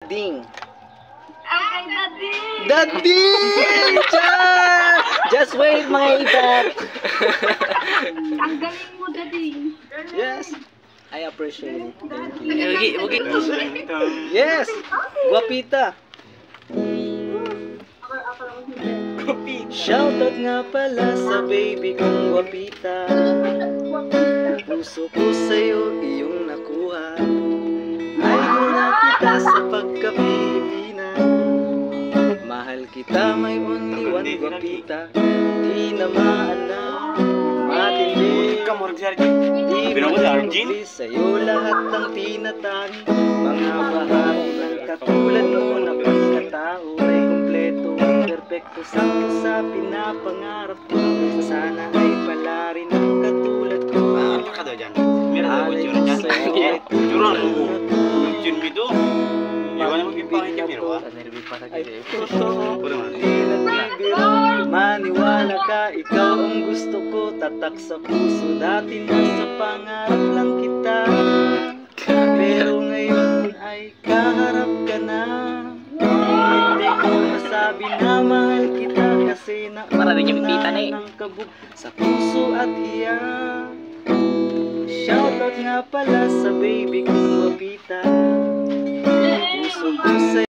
Ding. Ay, Daddy! Dading! Char! Just wait, mga ibat. Ang galing mo, Daddy. Yes. I appreciate it. Thank you. Wagi. Yes. Guapita. Shoutout nga pala sa baby kong guapita. Puso ko sa'yo iyong nakuha. Ay muna kita sa pagka-Pilipina. Mahal kita, may only one guapita. Di na maana, matindi. Di mabuti sa'yo lahat ng tinatani. Mga bahagi ng katulad mo na pagkatao ay kompleto, perfecto, sakto sa pinapangarap ko. Sana ay pala rin ang katulad ko. Apa ka daw dyan? Meron daw Alay kutsura ko dyan. sa'yo ay Kutsura mo. tulad ko. Kutsura mo ito. Iwan mo kipangit yung meron ba? Ay totoo, di nagbibiro. Maniwala ka, ikaw ang gusto ko. Tatak sa puso, dati nasa pangarap lang kita. Pero ngayon ay kaharap ka na. Hindi ko masabi na mahal kita, kasi Maraming yung pita na eh. ng kabog sa puso at hiya. Shoutout nga pala sa baby kong guapita. Puso ko sa'yo.